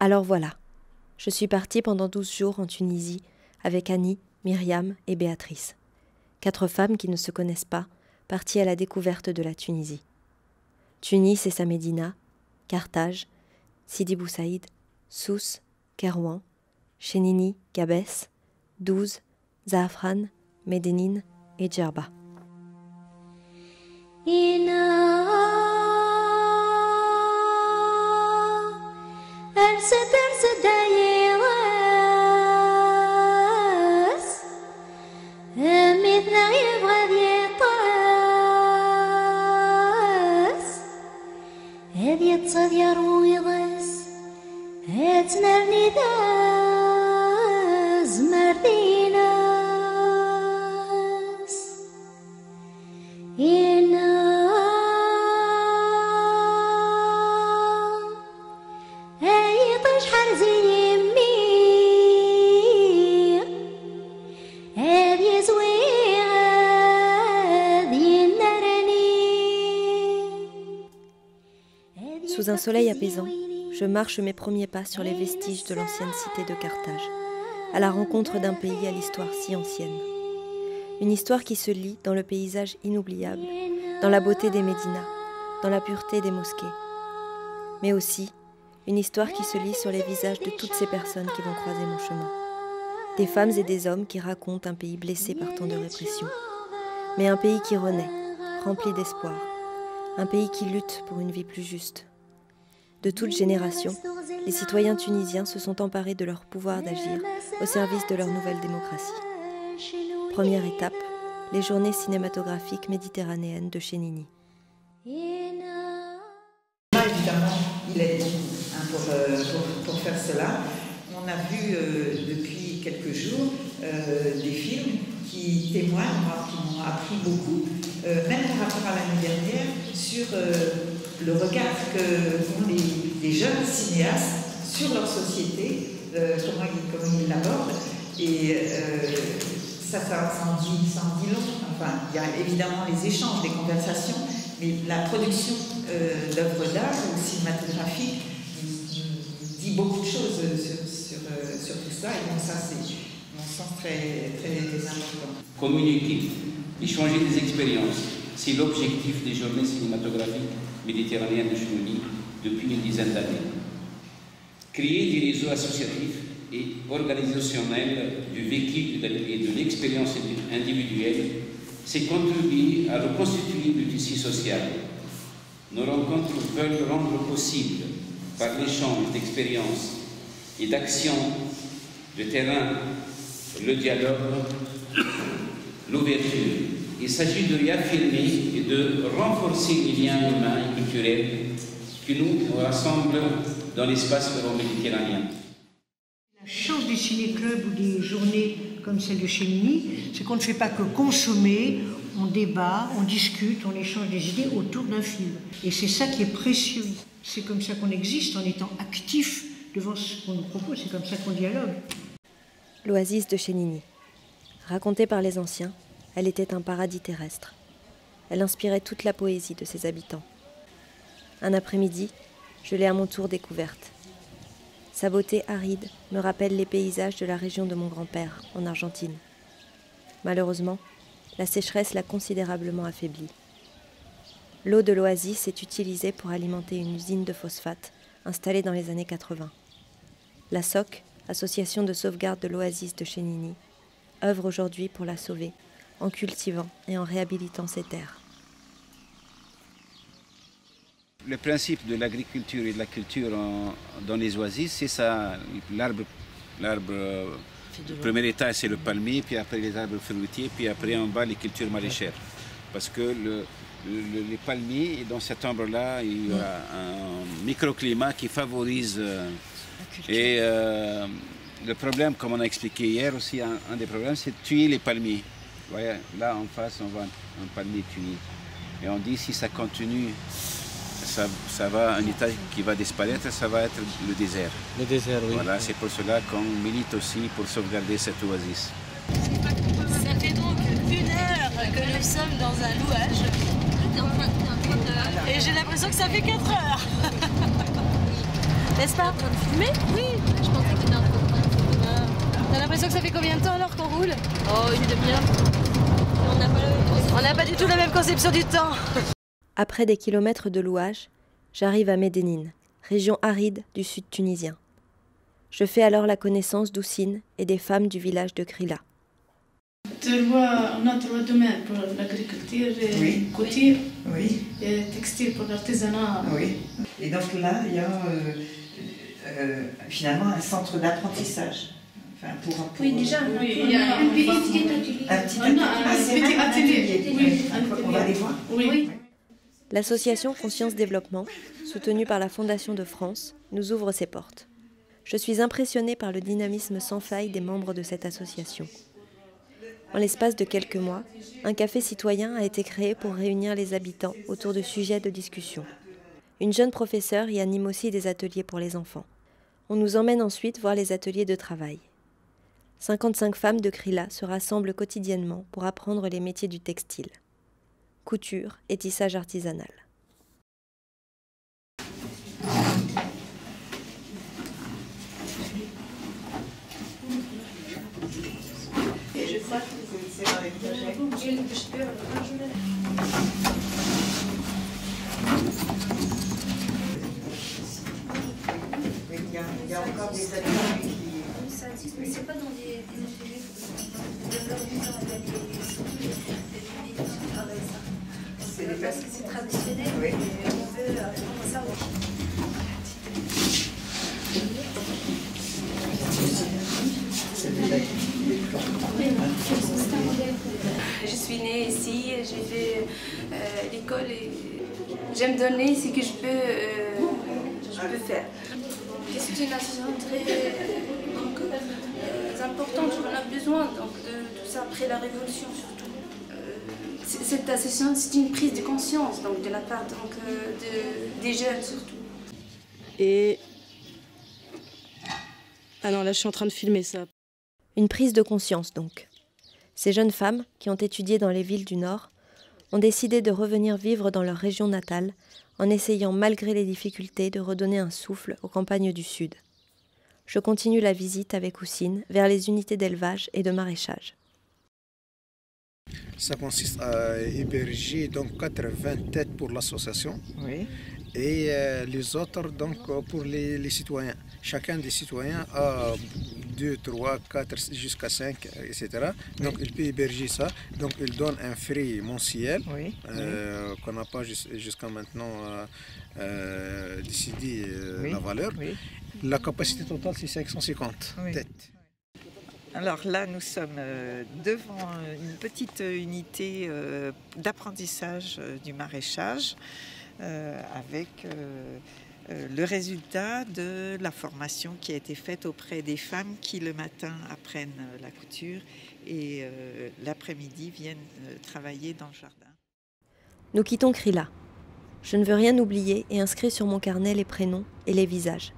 Alors voilà, je suis partie pendant 12 jours en Tunisie avec Annie, Myriam et Béatrice. 4 femmes qui ne se connaissent pas, parties à la découverte de la Tunisie. Tunis et sa médina, Carthage, Sidi Bou Saïd, Sousse, Kerouan, Chénini, Gabès, Douz, Zaafran, Médénine et Djerba. Sous un soleil apaisant, je marche mes premiers pas sur les vestiges de l'ancienne cité de Carthage, à la rencontre d'un pays à l'histoire si ancienne. Une histoire qui se lit dans le paysage inoubliable, dans la beauté des médinas, dans la pureté des mosquées. Mais aussi, une histoire qui se lit sur les visages de toutes ces personnes qui vont croiser mon chemin. Des femmes et des hommes qui racontent un pays blessé par tant de répression. Mais un pays qui renaît, rempli d'espoir. Un pays qui lutte pour une vie plus juste. De toute génération, les citoyens tunisiens se sont emparés de leur pouvoir d'agir au service de leur nouvelle démocratie. Première étape, les journées cinématographiques méditerranéennes de Chénini. Évidemment, il est pour faire cela. On a vu depuis quelques jours des films qui témoignent, qui m'ont appris beaucoup, même par rapport à l'année dernière, sur le regard qu'ont les jeunes cinéastes sur leur société, comment ils l'abordent. Et ça en dit long. Enfin, il y a évidemment les échanges, les conversations, mais la production d'œuvres d'art ou cinématographiques dit beaucoup de choses sur tout ça. Et donc ça, c'est mon sens très, très important. Communiquer, échanger des expériences, c'est l'objectif des journées cinématographiques méditerranéennes de Chénini depuis une dizaine d'années. Créer des réseaux associatifs et organisationnels du vécu et de l'expérience individuelle, c'est contribuer à reconstituer le tissu social. Nos rencontres veulent rendre possible, par l'échange d'expériences et d'actions de terrain, le dialogue, l'ouverture. Il s'agit de réaffirmer et de renforcer les liens humains et culturels qui nous rassemblent dans l'espace euro-méditerranéen. La chance des ciné-clubs ou des journées comme celle de Chénini, c'est qu'on ne fait pas que consommer, on débat, on discute, on échange des idées autour d'un film. Et c'est ça qui est précieux. C'est comme ça qu'on existe, en étant actif devant ce qu'on nous propose, c'est comme ça qu'on dialogue. L'oasis de Chénini. Racontée par les anciens, elle était un paradis terrestre. Elle inspirait toute la poésie de ses habitants. Un après-midi, je l'ai à mon tour découverte. Sa beauté aride me rappelle les paysages de la région de mon grand-père, en Argentine. Malheureusement, la sécheresse l'a considérablement affaiblie. L'eau de l'oasis est utilisée pour alimenter une usine de phosphate installée dans les années 80. La SOC, Association de sauvegarde de l'oasis de Chénini, œuvre aujourd'hui pour la sauver, en cultivant et en réhabilitant ses terres. Le principe de l'agriculture et de la culture dans les oasis, c'est ça. L'arbre, le premier étage, c'est le palmier, puis après les arbres fruitiers, puis après en bas, les cultures maraîchères. Parce que les palmiers, dans cet arbre-là, il y a un microclimat qui favorise. Et le problème, comme on a expliqué hier aussi, un des problèmes, c'est de tuer les palmiers. Vous voyez, là en face, on voit un palmier tué. Et on dit si ça continue, ça va un état qui va disparaître, ça va être le désert. Le désert, oui. Voilà, c'est pour cela qu'on milite aussi pour sauvegarder cette oasis. Ça fait donc 1 heure que nous sommes dans un louage. Et j'ai l'impression que ça fait 4 heures. N'est-ce pas? En train de filmer? Oui, je pensais que t'étais en train de prendre une photo. T'as l'impression que ça fait combien de temps alors qu'on roule? Oh, une demi-heure. On n'a pas du tout la même conception du temps. Après des kilomètres de louage, j'arrive à Médénine, région aride du sud tunisien. Je fais alors la connaissance d'Houssine et des femmes du village de Krila. On a trois domaines pour l'agriculture, couture, et textile pour l'artisanat. Oui. Et donc là, il y a finalement un centre d'apprentissage. Enfin, oui, déjà, il y a un petit atelier. Oui, on va aller voir. Oui. L'association Conscience Développement, soutenue par la Fondation de France, nous ouvre ses portes. Je suis impressionnée par le dynamisme sans faille des membres de cette association. En l'espace de quelques mois, un café citoyen a été créé pour réunir les habitants autour de sujets de discussion. Une jeune professeure y anime aussi des ateliers pour les enfants. On nous emmène ensuite voir les ateliers de travail. 55 femmes de Krila se rassemblent quotidiennement pour apprendre les métiers du textile. Couture et tissage artisanal. Et je crois que c'est dans les projets. Il y a encore des ateliers qui... Ça existe, mais c'est pas dans des ateliers. C'est parce que c'est traditionnel, mais on veut apprendre ça aussi. Je suis née ici, j'ai fait l'école et j'aime donner ce que je peux faire. C'est une association très importante, on a besoin donc, de tout ça après la Révolution surtout. Cette association, c'est une prise de conscience donc, de la part donc, des jeunes surtout. Et... Ah non, là je suis en train de filmer ça. Une prise de conscience donc. Ces jeunes femmes, qui ont étudié dans les villes du Nord, ont décidé de revenir vivre dans leur région natale en essayant malgré les difficultés de redonner un souffle aux campagnes du Sud. Je continue la visite avec Houssine vers les unités d'élevage et de maraîchage. Ça consiste à héberger donc 80 têtes pour l'association et les autres donc pour les citoyens. Chacun des citoyens a 2, 3, 4, jusqu'à 5, etc. Donc il peut héberger ça. Donc il donne un frais mensuel qu'on n'a pas jusqu'à maintenant décidé la valeur. La capacité totale c'est 550 têtes. Alors là, nous sommes devant une petite unité d'apprentissage du maraîchage avec le résultat de la formation qui a été faite auprès des femmes qui le matin apprennent la couture et l'après-midi viennent travailler dans le jardin. Nous quittons Krila. Je ne veux rien oublier et inscris sur mon carnet les prénoms et les visages.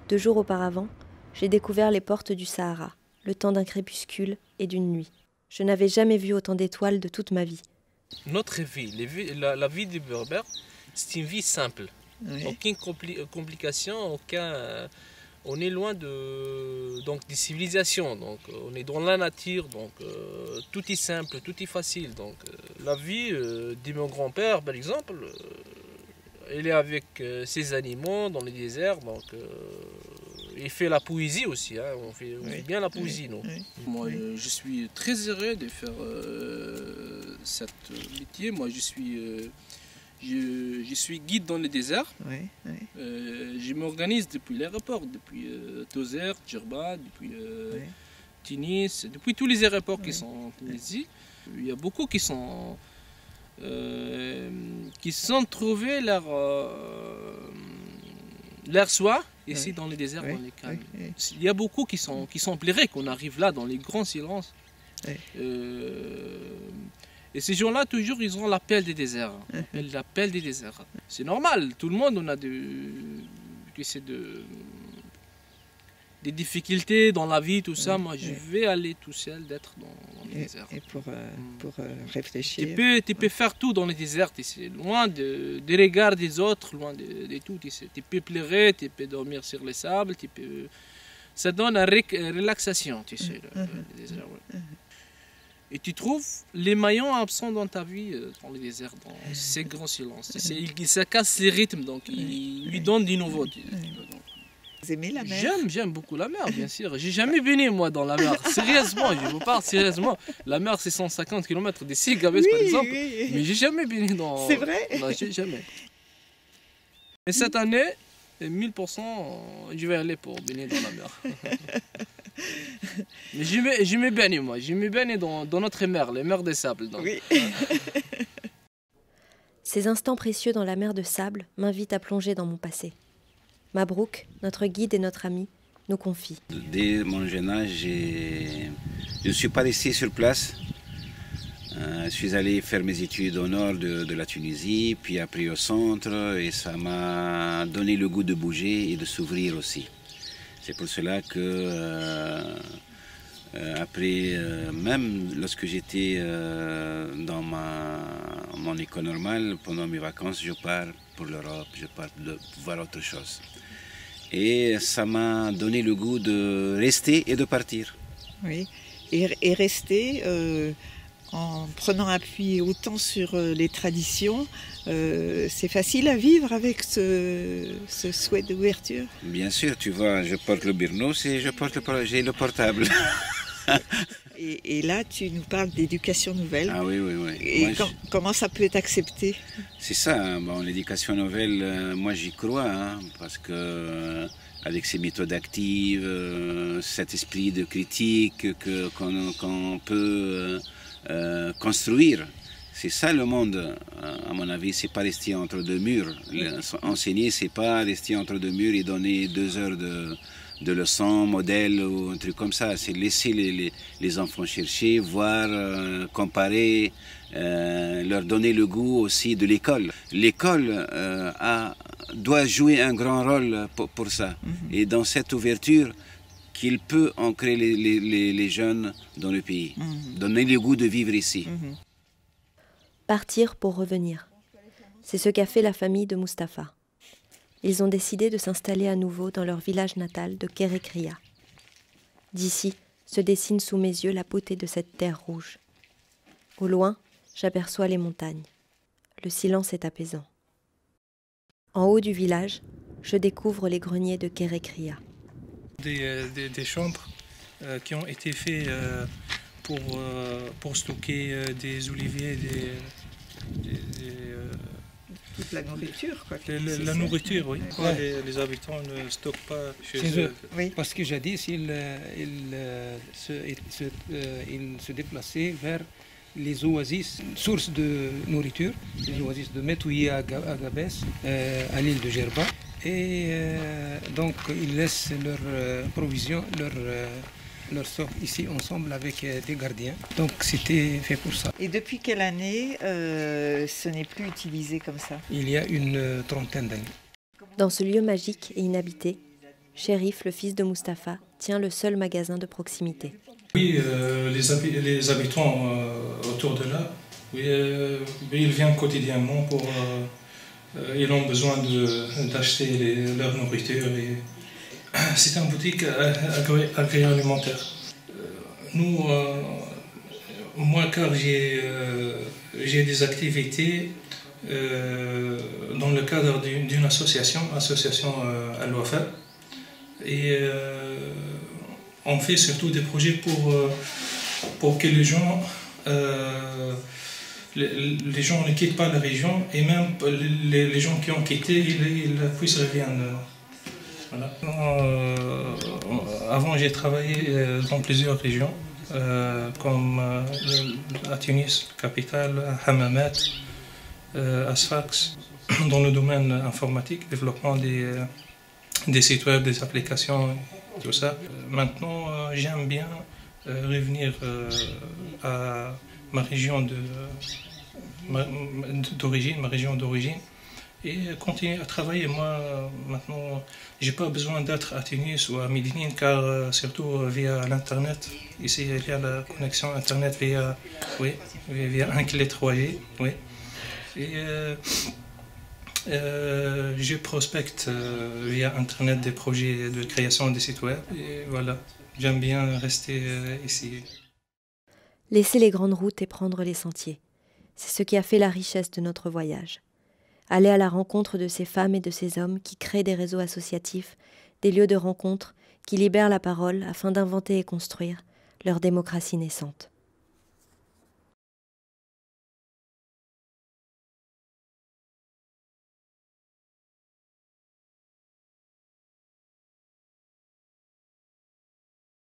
2 jours auparavant, j'ai découvert les portes du Sahara, le temps d'un crépuscule et d'une nuit. Je n'avais jamais vu autant d'étoiles de toute ma vie. Notre vie, la vie des Berbères, c'est une vie simple. Aucune complication, on est loin des civilisations, donc on est dans la nature, donc tout est simple, tout est facile. Donc la vie de mon grand-père, par exemple, il est avec ses animaux dans les déserts, donc il fait la poésie aussi, hein. On fait bien la poésie, nous. Moi, je suis très heureux de faire cette métier. Moi, je suis guide dans le désert. Je m'organise depuis l'aéroport, depuis Tozeur, Djerba, depuis Tunis, depuis tous les aéroports qui sont en Tunisie. Il y a beaucoup qui sont trouvés leur soie ici dans les déserts, dans les cannes. Il y a beaucoup qui sont plairés qu'on arrive là dans les grands silences. Et ces gens-là, toujours, ils ont l'appel des déserts. L'appel des déserts. C'est normal, tout le monde, on a des difficultés dans la vie, tout ça. Moi, je vais aller tout seul, d'être dans les déserts. Et pour réfléchir. Tu peux faire tout dans les déserts, loin des regards des autres, loin de tout. Tu peux pleurer, tu peux dormir sur les sables, ça donne une relaxation, tu sais, le désert. Ouais. Et tu trouves les maillons absents dans ta vie, dans les déserts, dans ces grands silences. Ça casse les rythmes, donc il lui donne du nouveau. Vous aimez la mer? J'aime beaucoup la mer, bien sûr. J'ai jamais baigné, moi, dans la mer. Sérieusement, je vous parle sérieusement. La mer, c'est 150 km d'ici, Gabès, par exemple. Oui. Mais j'ai jamais baigné dans... C'est vrai? Non, jamais. Et cette année, 1000%, je vais aller pour baigner dans la mer. Mais je me baigne, moi. Je me baigne dans notre mer, les mers des sables. Donc. Oui. Ces instants précieux dans la mer de sable m'invitent à plonger dans mon passé. Mabrouk, notre guide et notre ami, nous confie. Dès mon jeune âge, je ne suis pas resté sur place. Je suis allé faire mes études au nord de la Tunisie, puis après au centre, et ça m'a donné le goût de bouger et de s'ouvrir aussi. C'est pour cela que, après, même lorsque j'étais dans mon école normale, pendant mes vacances, je pars pour l'Europe, je pars voir autre chose. Et ça m'a donné le goût de rester et de partir. Oui, et rester en prenant appui autant sur les traditions, c'est facile à vivre avec ce souhait d'ouverture? Bien sûr, tu vois, je porte le birnos et j'ai le portable. Et là, tu nous parles d'éducation nouvelle. Ah oui, oui, oui. Et comment ça peut être accepté? C'est ça, bon, l'éducation nouvelle, moi j'y crois, hein, parce que avec ces méthodes actives, cet esprit de critique qu'on peut construire, c'est ça le monde, à mon avis, c'est pas rester entre deux murs. Enseigner, c'est pas rester entre deux murs et donner 2 heures de leçons, modèles ou un truc comme ça. C'est laisser les enfants chercher, voir, comparer, leur donner le goût aussi de l'école. L'école doit jouer un grand rôle pour ça. Et dans cette ouverture, qu'il peut ancrer les jeunes dans le pays, donner le goût de vivre ici. Partir pour revenir. C'est ce qu'a fait la famille de Mustapha. Ils ont décidé de s'installer à nouveau dans leur village natal de Kérékria. D'ici se dessine sous mes yeux la beauté de cette terre rouge. Au loin, j'aperçois les montagnes. Le silence est apaisant. En haut du village, je découvre les greniers de Kérékria. Des chambres qui ont été faites pour stocker des oliviers, toute la nourriture, quoi. La nourriture, oui. Pourquoi les habitants ne stockent pas chez eux? Oui. Parce que jadis, ils se déplaçaient vers les oasis, sources de nourriture, les oasis de Metouya à Gabès, à l'île de Djerba. Et donc, ils laissent leurs provisions, leur stock ici ensemble avec des gardiens. Donc c'était fait pour ça. Et depuis quelle année ce n'est plus utilisé comme ça? Il y a une 30aine d'années. Dans ce lieu magique et inhabité, Chérif, le fils de Mustapha, tient le seul magasin de proximité. Oui, les habitants autour de là, oui, ils viennent quotidiennement pour... ils ont besoin d'acheter leur nourriture. C'est une boutique agroalimentaire. Nous, moi, car j'ai des activités dans le cadre d'une association Al-Wafa. Et on fait surtout des projets pour que les gens ne quittent pas la région, et même les gens qui ont quitté, ils puissent revenir. Voilà. Avant, j'ai travaillé dans plusieurs régions, comme à Tunis, capitale, à Hammamet, à Sfax, dans le domaine informatique, développement des sites web, des applications, tout ça. Maintenant, j'aime bien revenir à ma région d'origine, et continuer à travailler. Moi, maintenant, j'ai pas besoin d'être à Tunis ou à Médine, car surtout via l'Internet. Ici, il y a la connexion Internet via un clé 3G. Oui. Et je prospecte via Internet des projets de création des sites web. Et voilà, j'aime bien rester ici. Laisser les grandes routes et prendre les sentiers. C'est ce qui a fait la richesse de notre voyage. Aller à la rencontre de ces femmes et de ces hommes qui créent des réseaux associatifs, des lieux de rencontre, qui libèrent la parole afin d'inventer et construire leur démocratie naissante.